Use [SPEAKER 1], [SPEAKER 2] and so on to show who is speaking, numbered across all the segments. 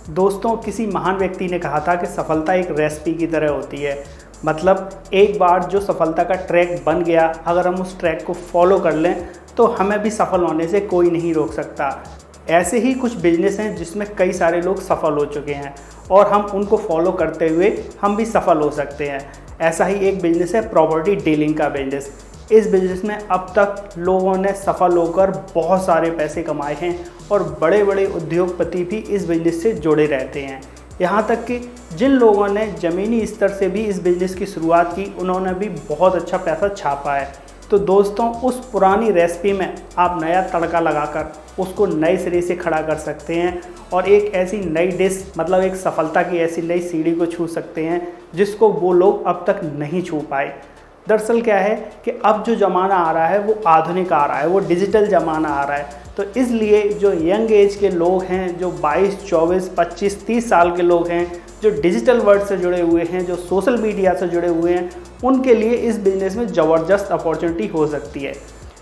[SPEAKER 1] दोस्तों, किसी महान व्यक्ति ने कहा था कि सफलता एक रेसिपी की तरह होती है। मतलब एक बार जो सफलता का ट्रैक बन गया, अगर हम उस ट्रैक को फॉलो कर लें तो हमें भी सफल होने से कोई नहीं रोक सकता। ऐसे ही कुछ बिजनेस हैं जिसमें कई सारे लोग सफल हो चुके हैं और हम उनको फॉलो करते हुए हम भी सफल हो सकते हैं। ऐसा ही एक बिजनेस है प्रॉपर्टी डीलिंग का बिजनेस। इस बिज़नेस में अब तक लोगों ने सफल होकर बहुत सारे पैसे कमाए हैं और बड़े बड़े उद्योगपति भी इस बिज़नेस से जुड़े रहते हैं। यहाँ तक कि जिन लोगों ने ज़मीनी स्तर से भी इस बिज़नेस की शुरुआत की, उन्होंने भी बहुत अच्छा पैसा छापा है। तो दोस्तों, उस पुरानी रेसिपी में आप नया तड़का लगाकर उसको नए सिरे से खड़ा कर सकते हैं और एक ऐसी नई डिश, मतलब एक सफलता की ऐसी नई सीढ़ी को छू सकते हैं जिसको वो लोग अब तक नहीं छू पाए। दरअसल क्या है कि अब जो ज़माना आ रहा है वो आधुनिक आ रहा है, वो डिजिटल ज़माना आ रहा है। तो इसलिए जो यंग एज के लोग हैं, जो 22, 24, 25, 30 साल के लोग हैं, जो डिजिटल वर्ल्ड से जुड़े हुए हैं, जो सोशल मीडिया से जुड़े हुए हैं, उनके लिए इस बिज़नेस में ज़बरदस्त अपॉर्चुनिटी हो सकती है।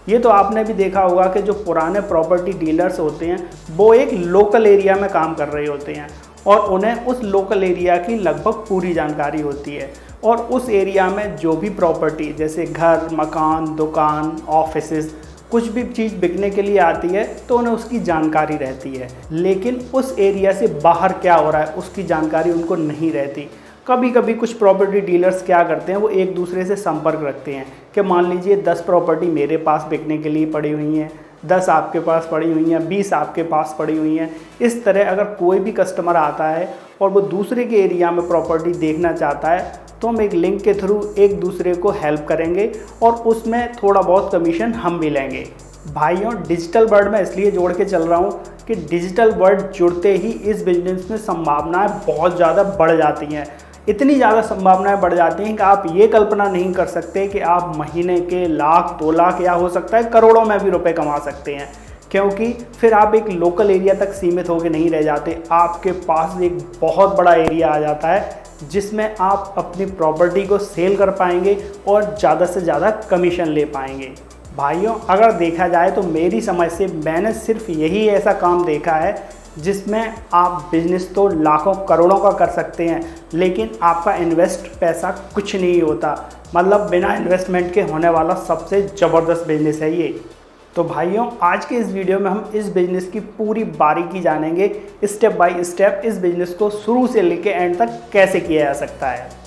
[SPEAKER 1] ये तो आपने भी देखा होगा कि जो पुराने प्रॉपर्टी डीलर्स होते हैं वो एक लोकल एरिया में काम कर रहे होते हैं और उन्हें उस लोकल एरिया की लगभग पूरी जानकारी होती है और उस एरिया में जो भी प्रॉपर्टी, जैसे घर, मकान, दुकान, ऑफिसेज, कुछ भी चीज़ बिकने के लिए आती है तो उन्हें उसकी जानकारी रहती है। लेकिन उस एरिया से बाहर क्या हो रहा है उसकी जानकारी उनको नहीं रहती। कभी कभी कुछ प्रॉपर्टी डीलर्स क्या करते हैं, वो एक दूसरे से संपर्क रखते हैं कि मान लीजिए 10 प्रॉपर्टी मेरे पास बिकने के लिए पड़ी हुई हैं, 10 आपके पास पड़ी हुई हैं, 20 आपके पास पड़ी हुई हैं। इस तरह अगर कोई भी कस्टमर आता है और वो दूसरे के एरिया में प्रॉपर्टी देखना चाहता है तो हम एक लिंक के थ्रू एक दूसरे को हेल्प करेंगे और उसमें थोड़ा बहुत कमीशन हम भी लेंगे। भाइयों, डिजिटल वर्ल्ड में इसलिए जोड़ के चल रहा हूँ कि डिजिटल वर्ल्ड जुड़ते ही इस बिजनेस में संभावनाएं बहुत ज़्यादा बढ़ जाती हैं। इतनी ज़्यादा संभावनाएं बढ़ जाती हैं कि आप ये कल्पना नहीं कर सकते कि आप महीने के लाख, 2 लाख या हो सकता है करोड़ों में भी रुपए कमा सकते हैं। क्योंकि फिर आप एक लोकल एरिया तक सीमित होकर नहीं रह जाते, आपके पास एक बहुत बड़ा एरिया आ जाता है जिसमें आप अपनी प्रॉपर्टी को सेल कर पाएंगे और ज़्यादा से ज़्यादा कमीशन ले पाएंगे। भाइयों, अगर देखा जाए तो मेरी समझ से मैंने सिर्फ यही ऐसा काम देखा है जिसमें आप बिजनेस तो लाखों करोड़ों का कर सकते हैं लेकिन आपका इन्वेस्ट पैसा कुछ नहीं होता। मतलब बिना इन्वेस्टमेंट के होने वाला सबसे ज़बरदस्त बिजनेस है ये। तो भाइयों, आज के इस वीडियो में हम इस बिज़नेस की पूरी बारीकी जानेंगे, स्टेप बाय स्टेप इस बिज़नेस को शुरू से लेकर एंड तक कैसे किया जा सकता है।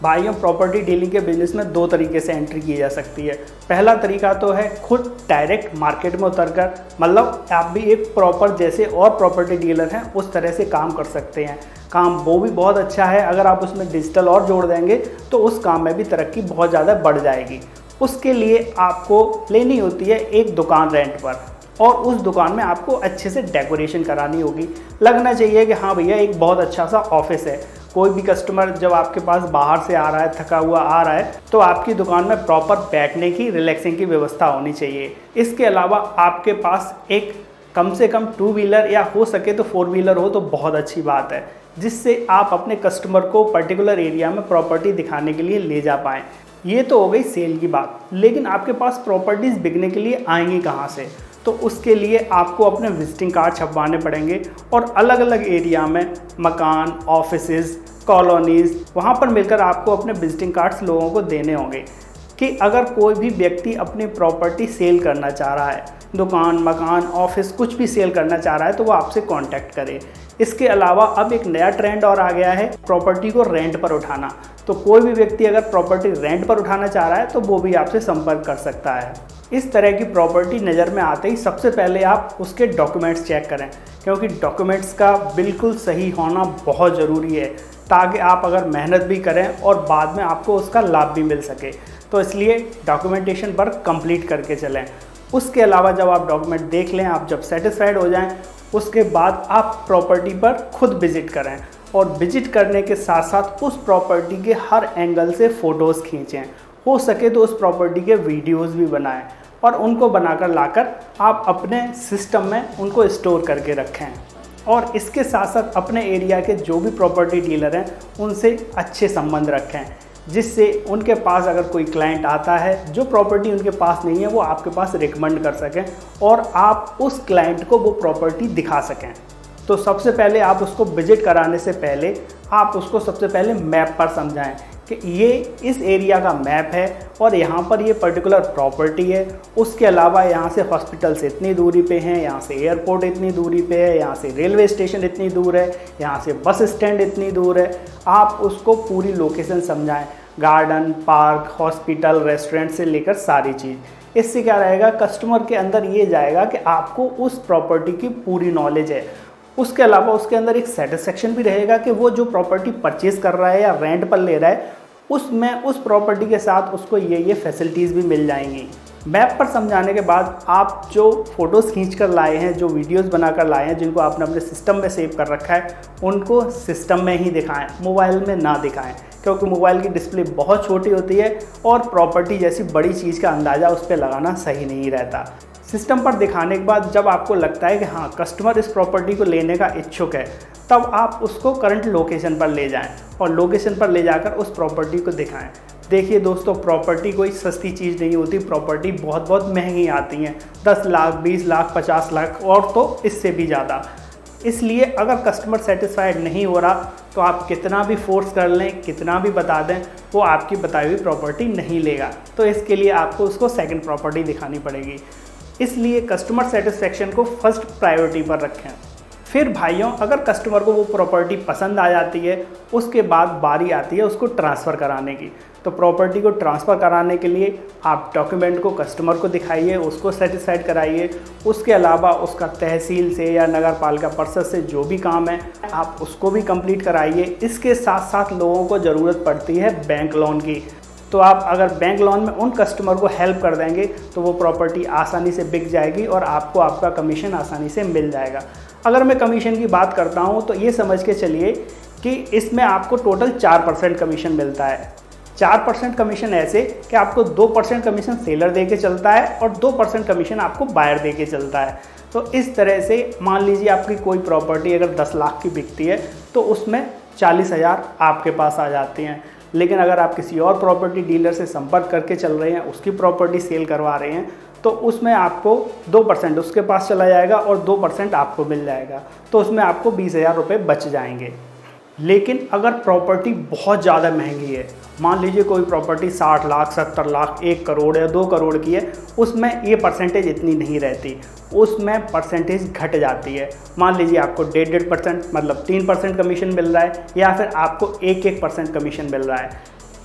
[SPEAKER 1] भाइयों, प्रॉपर्टी डीलिंग के बिजनेस में 2 तरीके से एंट्री की जा सकती है। पहला तरीका तो है खुद डायरेक्ट मार्केट में उतरकर, मतलब आप भी एक प्रॉपर जैसे और प्रॉपर्टी डीलर हैं उस तरह से काम कर सकते हैं। काम वो भी बहुत अच्छा है, अगर आप उसमें डिजिटल और जोड़ देंगे तो उस काम में भी तरक्की बहुत ज़्यादा बढ़ जाएगी। उसके लिए आपको लेनी होती है एक दुकान रेंट पर और उस दुकान में आपको अच्छे से डेकोरेशन करानी होगी। लगना चाहिए कि हाँ भैया, एक बहुत अच्छा सा ऑफिस है। कोई भी कस्टमर जब आपके पास बाहर से आ रहा है, थका हुआ आ रहा है, तो आपकी दुकान में प्रॉपर बैठने की, रिलैक्सिंग की व्यवस्था होनी चाहिए। इसके अलावा आपके पास एक कम से कम 2 व्हीलर या हो सके तो 4 व्हीलर हो तो बहुत अच्छी बात है, जिससे आप अपने कस्टमर को पर्टिकुलर एरिया में प्रॉपर्टी दिखाने के लिए ले जा पाएँ। ये तो हो गई सेल की बात, लेकिन आपके पास प्रॉपर्टीज़ बिकने के लिए आएंगी कहाँ से? तो उसके लिए आपको अपने विजिटिंग कार्ड छपवाने पड़ेंगे और अलग अलग एरिया में मकान, ऑफिसेज, कॉलोनीज़, वहाँ पर मिलकर आपको अपने विजिटिंग कार्ड्स लोगों को देने होंगे कि अगर कोई भी व्यक्ति अपनी प्रॉपर्टी सेल करना चाह रहा है, दुकान, मकान, ऑफिस कुछ भी सेल करना चाह रहा है तो वो आपसे कांटेक्ट करे। इसके अलावा अब एक नया ट्रेंड और आ गया है प्रॉपर्टी को रेंट पर उठाना। तो कोई भी व्यक्ति अगर प्रॉपर्टी रेंट पर उठाना चाह रहा है तो वो भी आपसे संपर्क कर सकता है। इस तरह की प्रॉपर्टी नज़र में आते ही सबसे पहले आप उसके डॉक्यूमेंट्स चेक करें, क्योंकि डॉक्यूमेंट्स का बिल्कुल सही होना बहुत ज़रूरी है ताकि आप अगर मेहनत भी करें और बाद में आपको उसका लाभ भी मिल सके। तो इसलिए डॉक्यूमेंटेशन वर्क कंप्लीट करके चलें। उसके अलावा जब आप डॉक्यूमेंट देख लें, आप जब सेटिस्फाइड हो जाएं, उसके बाद आप प्रॉपर्टी पर खुद विज़िट करें और विज़िट करने के साथ साथ उस प्रॉपर्टी के हर एंगल से फ़ोटोज़ खींचें। हो सके तो उस प्रॉपर्टी के वीडियोस भी बनाएं और उनको बनाकर लाकर आप अपने सिस्टम में उनको स्टोर करके रखें। और इसके साथ साथ अपने एरिया के जो भी प्रॉपर्टी डीलर हैं उनसे अच्छे संबंध रखें। जिससे उनके पास अगर कोई क्लाइंट आता है जो प्रॉपर्टी उनके पास नहीं है वो आपके पास रिकमेंड कर सकें और आप उस क्लाइंट को वो प्रॉपर्टी दिखा सकें। तो सबसे पहले आप उसको विजिट कराने से पहले आप उसको सबसे पहले मैप पर समझाएं कि ये इस एरिया का मैप है और यहाँ पर ये पर्टिकुलर प्रॉपर्टी है। उसके अलावा यहाँ से हॉस्पिटल से इतनी दूरी पे हैं, यहाँ से एयरपोर्ट इतनी दूरी पे है, यहाँ से रेलवे स्टेशन इतनी दूर है, यहाँ से बस स्टैंड इतनी दूर है। आप उसको पूरी लोकेशन समझाएं, गार्डन, पार्क, हॉस्पिटल, रेस्टोरेंट से लेकर सारी चीज़। इससे क्या रहेगा, कस्टमर के अंदर ये जाएगा कि आपको उस प्रॉपर्टी की पूरी नॉलेज है। उसके अलावा उसके अंदर एक सेटिस्फेक्शन भी रहेगा कि वो जो प्रॉपर्टी परचेज़ कर रहा है या रेंट पर ले रहा है उसमें उस प्रॉपर्टी के साथ उसको ये फैसिलिटीज़ भी मिल जाएंगी। मैप पर समझाने के बाद आप जो फ़ोटोज़ खींच कर लाए हैं, जो वीडियोज़ बना कर लाए हैं, जिनको आपने अपने सिस्टम में सेव कर रखा है, उनको सिस्टम में ही दिखाएं, मोबाइल में ना दिखाएं, क्योंकि मोबाइल की डिस्प्ले बहुत छोटी होती है और प्रॉपर्टी जैसी बड़ी चीज़ का अंदाज़ा उस पर लगाना सही नहीं रहता। सिस्टम पर दिखाने के बाद जब आपको लगता है कि हाँ कस्टमर इस प्रॉपर्टी को लेने का इच्छुक है, तब आप उसको करंट लोकेशन पर ले जाएं और लोकेशन पर ले जाकर उस प्रॉपर्टी को दिखाएं। देखिए दोस्तों, प्रॉपर्टी कोई सस्ती चीज़ नहीं होती, प्रॉपर्टी बहुत बहुत महंगी आती हैं, 10 लाख, 20 लाख, 50 लाख और तो इससे भी ज़्यादा। इसलिए अगर कस्टमर सेटिस्फाइड नहीं हो रहा तो आप कितना भी फोर्स कर लें, कितना भी बता दें, वो आपकी बताई हुई प्रॉपर्टी नहीं लेगा। तो इसके लिए आपको उसको सेकंड प्रॉपर्टी दिखानी पड़ेगी। इसलिए कस्टमर सेटिस्फेक्शन को फर्स्ट प्रायोरिटी पर रखें। फिर भाइयों, अगर कस्टमर को वो प्रॉपर्टी पसंद आ जाती है, उसके बाद बारी आती है उसको ट्रांसफ़र कराने की। तो प्रॉपर्टी को ट्रांसफ़र कराने के लिए आप डॉक्यूमेंट को कस्टमर को दिखाइए, उसको सेटिस्फाइड कराइए। उसके अलावा उसका तहसील से या नगर पालिका परिषद से जो भी काम है आप उसको भी कंप्लीट कराइए। इसके साथ साथ लोगों को ज़रूरत पड़ती है बैंक लोन की। तो आप अगर बैंक लोन में उन कस्टमर को हेल्प कर देंगे तो वो प्रॉपर्टी आसानी से बिक जाएगी और आपको आपका कमीशन आसानी से मिल जाएगा। अगर मैं कमीशन की बात करता हूँ तो ये समझ के चलिए कि इसमें आपको टोटल 4% कमीशन मिलता है। 4% कमीशन ऐसे कि आपको 2% कमीशन सेलर दे के चलता है और 2% कमीशन आपको बायर दे के चलता है। तो इस तरह से मान लीजिए आपकी कोई प्रॉपर्टी अगर 10 लाख की बिकती है तो उसमें 40,000 आपके पास आ जाते हैं। लेकिन अगर आप किसी और प्रॉपर्टी डीलर से संपर्क करके चल रहे हैं, उसकी प्रॉपर्टी सेल करवा रहे हैं, तो उसमें आपको 2% उसके पास चला जाएगा और 2% आपको मिल जाएगा। तो उसमें आपको 20,000 रुपये बच जाएंगे। लेकिन अगर प्रॉपर्टी बहुत ज़्यादा महंगी है, मान लीजिए कोई प्रॉपर्टी 60 लाख, 70 लाख, 1 करोड़ या 2 करोड़ की है, उसमें ये परसेंटेज इतनी नहीं रहती, उसमें परसेंटेज घट जाती है। मान लीजिए आपको 1.5% मतलब 3% कमीशन मिल रहा है या फिर आपको 1% कमीशन मिल रहा है।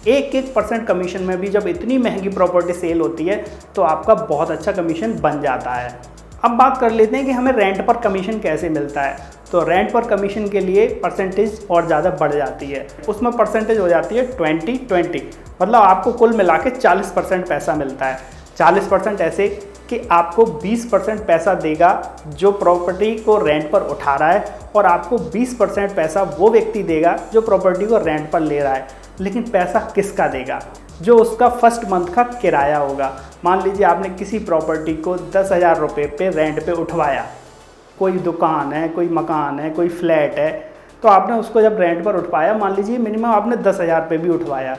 [SPEAKER 1] 1% कमीशन में भी जब इतनी महंगी प्रॉपर्टी सेल होती है तो आपका बहुत अच्छा कमीशन बन जाता है। अब बात कर लेते हैं कि हमें रेंट पर कमीशन कैसे मिलता है। तो रेंट पर कमीशन के लिए परसेंटेज और ज़्यादा बढ़ जाती है। उसमें परसेंटेज हो जाती है 20-20, मतलब आपको कुल मिला के 40% पैसा मिलता है। 40% ऐसे कि आपको 20% पैसा देगा जो प्रॉपर्टी को रेंट पर उठा रहा है और आपको 20% पैसा वो व्यक्ति देगा जो प्रॉपर्टी को रेंट पर ले रहा है। लेकिन पैसा किसका देगा? जो उसका फर्स्ट मंथ का किराया होगा। मान लीजिए आपने किसी प्रॉपर्टी को 10,000 रुपये पे रेंट पे उठवाया, कोई दुकान है, कोई मकान है, कोई फ्लैट है, तो आपने उसको जब रेंट पर उठवाया, मान लीजिए मिनिमम आपने 10,000 पे भी उठवाया,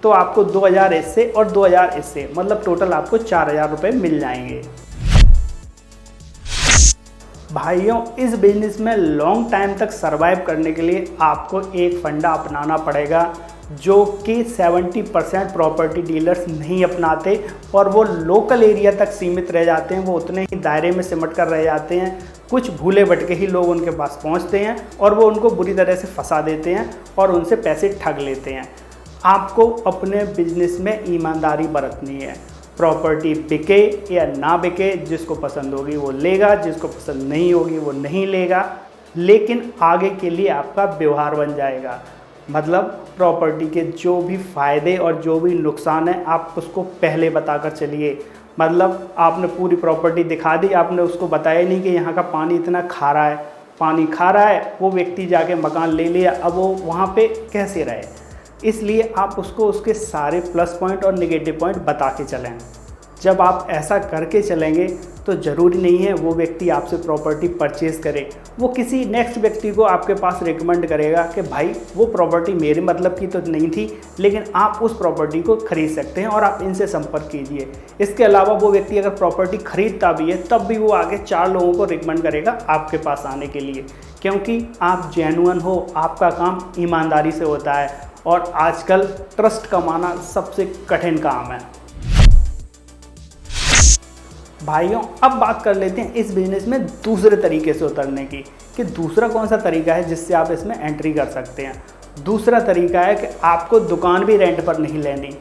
[SPEAKER 1] तो आपको 2,000 इससे और 2,000 इससे, मतलब टोटल आपको 4,000 रुपये मिल जाएंगे। भाइयों, इस बिजनेस में लॉन्ग टाइम तक सरवाइव करने के लिए आपको एक फंडा अपनाना पड़ेगा जो कि 70% प्रॉपर्टी डीलर्स नहीं अपनाते और वो लोकल एरिया तक सीमित रह जाते हैं। वो उतने ही दायरे में सिमट कर रह जाते हैं। कुछ भूले भटके ही लोग उनके पास पहुंचते हैं और वो उनको बुरी तरह से फंसा देते हैं और उनसे पैसे ठग लेते हैं। आपको अपने बिजनेस में ईमानदारी बरतनी है। प्रॉपर्टी बिके या ना बिके, जिसको पसंद होगी वो लेगा, जिसको पसंद नहीं होगी वो नहीं लेगा, लेकिन आगे के लिए आपका व्यवहार बन जाएगा। मतलब प्रॉपर्टी के जो भी फ़ायदे और जो भी नुकसान है आप उसको पहले बताकर चलिए। मतलब आपने पूरी प्रॉपर्टी दिखा दी, आपने उसको बताया नहीं कि यहाँ का पानी इतना खारा है, पानी खारा है, वो व्यक्ति जाके मकान ले लिया, अब वो वहाँ पे कैसे रहे। इसलिए आप उसको उसके सारे प्लस पॉइंट और नेगेटिव पॉइंट बता के चलें। जब आप ऐसा करके चलेंगे तो ज़रूरी नहीं है वो व्यक्ति आपसे प्रॉपर्टी परचेज़ करे, वो किसी नेक्स्ट व्यक्ति को आपके पास रिकमेंड करेगा कि भाई वो प्रॉपर्टी मेरे मतलब की तो नहीं थी, लेकिन आप उस प्रॉपर्टी को खरीद सकते हैं और आप इनसे संपर्क कीजिए। इसके अलावा वो व्यक्ति अगर प्रॉपर्टी खरीदता भी है तब भी वो आगे 4 लोगों को रिकमेंड करेगा आपके पास आने के लिए, क्योंकि आप जेन्युइन हो, आपका काम ईमानदारी से होता है और आजकल ट्रस्ट कमाना सबसे कठिन काम है। भाइयों, अब बात कर लेते हैं इस बिज़नेस में दूसरे तरीके से उतरने की, कि दूसरा कौन सा तरीका है जिससे आप इसमें एंट्री कर सकते हैं। दूसरा तरीका है कि आपको दुकान भी रेंट पर नहीं लेनी,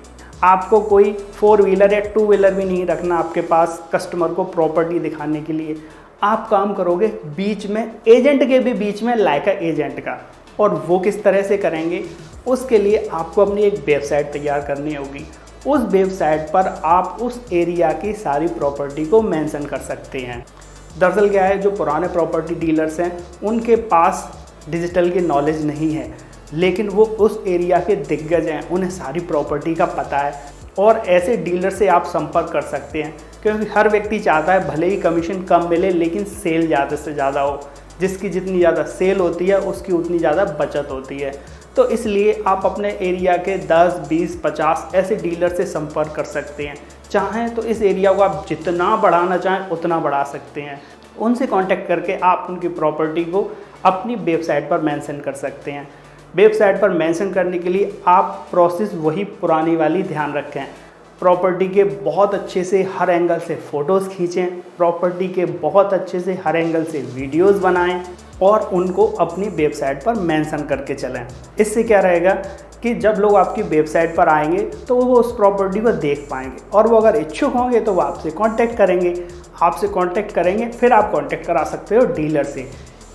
[SPEAKER 1] आपको कोई 4 व्हीलर या 2 व्हीलर भी नहीं रखना आपके पास कस्टमर को प्रॉपर्टी दिखाने के लिए। आप काम करोगे बीच में, एजेंट के भी बीच में, लायक एजेंट का। और वो किस तरह से करेंगे, उसके लिए आपको अपनी एक वेबसाइट तैयार करनी होगी। उस वेबसाइट पर आप उस एरिया की सारी प्रॉपर्टी को मेंशन कर सकते हैं। दरअसल क्या है, जो पुराने प्रॉपर्टी डीलर्स हैं उनके पास डिजिटल की नॉलेज नहीं है, लेकिन वो उस एरिया के दिग्गज हैं, उन्हें सारी प्रॉपर्टी का पता है और ऐसे डीलर से आप संपर्क कर सकते हैं, क्योंकि हर व्यक्ति चाहता है भले ही कमीशन कम मिले लेकिन सेल ज़्यादा से ज़्यादा हो। जिसकी जितनी ज़्यादा सेल होती है उसकी उतनी ज़्यादा बचत होती है। तो इसलिए आप अपने एरिया के 10, 20, 50 ऐसे डीलर से संपर्क कर सकते हैं। चाहें तो इस एरिया को आप जितना बढ़ाना चाहें उतना बढ़ा सकते हैं। उनसे कांटेक्ट करके आप उनकी प्रॉपर्टी को अपनी वेबसाइट पर मेंशन कर सकते हैं। वेबसाइट पर मेंशन करने के लिए आप प्रोसेस वही पुरानी वाली ध्यान रखें। प्रॉपर्टी के बहुत अच्छे से हर एंगल से फ़ोटोज़ खींचें, प्रॉपर्टी के बहुत अच्छे से हर एंगल से वीडियोज़ बनाएं और उनको अपनी वेबसाइट पर मेंशन करके चलें। इससे क्या रहेगा कि जब लोग आपकी वेबसाइट पर आएंगे तो वो उस प्रॉपर्टी को देख पाएंगे और वो अगर इच्छुक होंगे तो वो आपसे कांटेक्ट करेंगे, फिर आप कांटेक्ट करा सकते हो डीलर से।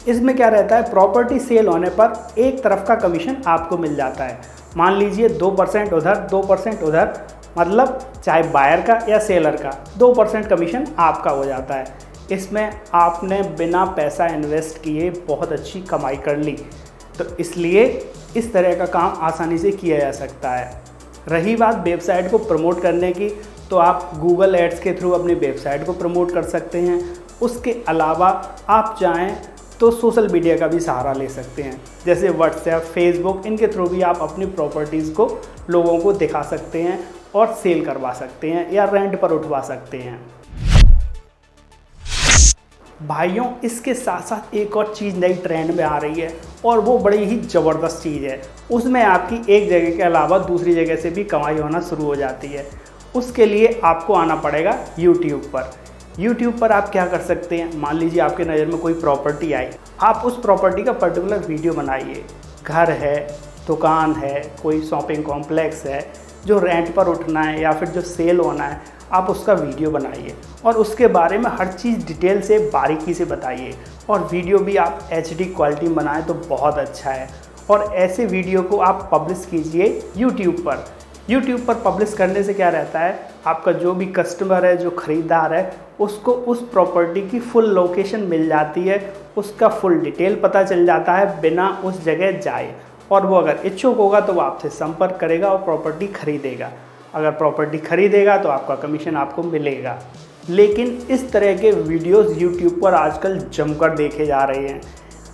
[SPEAKER 1] इसमें क्या रहता है, प्रॉपर्टी सेल होने पर एक तरफ का कमीशन आपको मिल जाता है। मान लीजिए 2% उधर 2% उधर, मतलब चाहे बायर का या सेलर का 2% कमीशन आपका हो जाता है। इसमें आपने बिना पैसा इन्वेस्ट किए बहुत अच्छी कमाई कर ली। तो इसलिए इस तरह का काम आसानी से किया जा सकता है। रही बात वेबसाइट को प्रमोट करने की, तो आप गूगल एड्स के थ्रू अपनी वेबसाइट को प्रमोट कर सकते हैं। उसके अलावा आप चाहें तो सोशल मीडिया का भी सहारा ले सकते हैं, जैसे व्हाट्सएप, फेसबुक, इनके थ्रू भी आप अपनी प्रॉपर्टीज़ को लोगों को दिखा सकते हैं और सेल करवा सकते हैं या रेंट पर उठवा सकते हैं। भाइयों, इसके साथ साथ एक और चीज़ नई ट्रेंड में आ रही है और वो बड़ी ही ज़बरदस्त चीज़ है। उसमें आपकी एक जगह के अलावा दूसरी जगह से भी कमाई होना शुरू हो जाती है। उसके लिए आपको आना पड़ेगा यूट्यूब पर। यूट्यूब पर आप क्या कर सकते हैं, मान लीजिए आपके नज़र में कोई प्रॉपर्टी आई, आप उस प्रॉपर्टी का पर्टिकुलर वीडियो बनाइए। घर है, दुकान है, कोई शॉपिंग कॉम्प्लेक्स है जो रेंट पर उठना है या फिर जो सेल होना है, आप उसका वीडियो बनाइए और उसके बारे में हर चीज़ डिटेल से बारीकी से बताइए। और वीडियो भी आप HD क्वालिटी में बनाएं तो बहुत अच्छा है। और ऐसे वीडियो को आप पब्लिश कीजिए यूट्यूब पर। यूट्यूब पर पब्लिश करने से क्या रहता है, आपका जो भी कस्टमर है, जो ख़रीदार है, उसको उस प्रॉपर्टी की फुल लोकेशन मिल जाती है, उसका फुल डिटेल पता चल जाता है बिना उस जगह जाए। और वो अगर इच्छुक होगा तो वो आपसे संपर्क करेगा और प्रॉपर्टी खरीदेगा। अगर प्रॉपर्टी खरीदेगा तो आपका कमीशन आपको मिलेगा। लेकिन इस तरह के वीडियोस यूट्यूब पर आजकल जमकर देखे जा रहे हैं।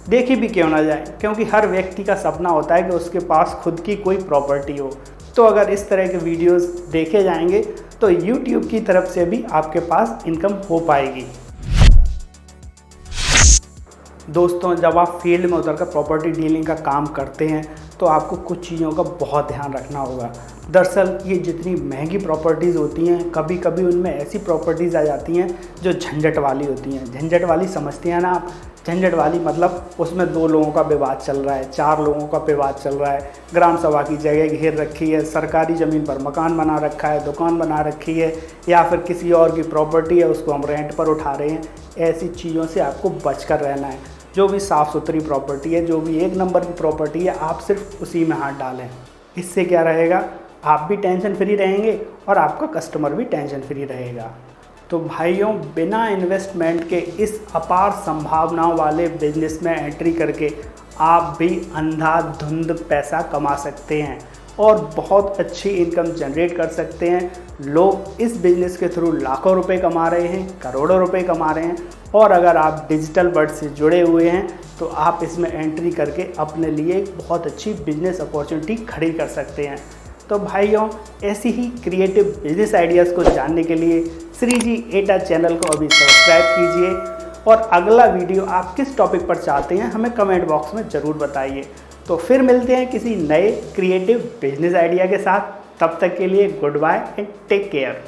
[SPEAKER 1] देखी भी क्यों ना जाए, क्योंकि हर व्यक्ति का सपना होता है कि उसके पास खुद की कोई प्रॉपर्टी हो। तो अगर इस तरह के वीडियोस देखे जाएंगे तो यूट्यूब की तरफ से भी आपके पास इनकम हो पाएगी। दोस्तों, जब आप फील्ड में उतरकर प्रॉपर्टी डीलिंग का काम करते हैं तो आपको कुछ चीज़ों का बहुत ध्यान रखना होगा। दरअसल ये जितनी महंगी प्रॉपर्टीज़ होती हैं, कभी कभी उनमें ऐसी प्रॉपर्टीज़ आ जाती हैं जो झंझट वाली होती हैं। झंझट वाली समझते हैं ना आप? झंझट वाली मतलब उसमें 2 लोगों का विवाद चल रहा है, 4 लोगों का विवाद चल रहा है, ग्राम सभा की जगह घेर रखी है, सरकारी ज़मीन पर मकान बना रखा है, दुकान बना रखी है, या फिर किसी और की प्रॉपर्टी है उसको हम रेंट पर उठा रहे हैं। ऐसी चीज़ों से आपको बचकर रहना है। जो भी साफ़ सुथरी प्रॉपर्टी है, जो भी 1 नंबर की प्रॉपर्टी है, आप सिर्फ उसी में हाथ डालें। इससे क्या रहेगा, आप भी टेंशन फ्री रहेंगे और आपका कस्टमर भी टेंशन फ्री रहेगा। तो भाइयों, बिना इन्वेस्टमेंट के इस अपार संभावनाओं वाले बिजनेस में एंट्री करके आप भी अंधाधुंध पैसा कमा सकते हैं। और बहुत अच्छी इनकम जनरेट कर सकते हैं। लोग इस बिज़नेस के थ्रू लाखों रुपए कमा रहे हैं, करोड़ों रुपए कमा रहे हैं। और अगर आप डिजिटल वर्ल्ड से जुड़े हुए हैं तो आप इसमें एंट्री करके अपने लिए एक बहुत अच्छी बिजनेस अपॉर्चुनिटी खड़ी कर सकते हैं। तो भाइयों, ऐसी ही क्रिएटिव बिजनेस आइडियाज़ को जानने के लिए श्रीजी एटा चैनल को अभी सब्सक्राइब कीजिए और अगला वीडियो आप किस टॉपिक पर चाहते हैं हमें कमेंट बॉक्स में ज़रूर बताइए। तो फिर मिलते हैं किसी नए क्रिएटिव बिजनेस आइडिया के साथ। तब तक के लिए goodbye and take care.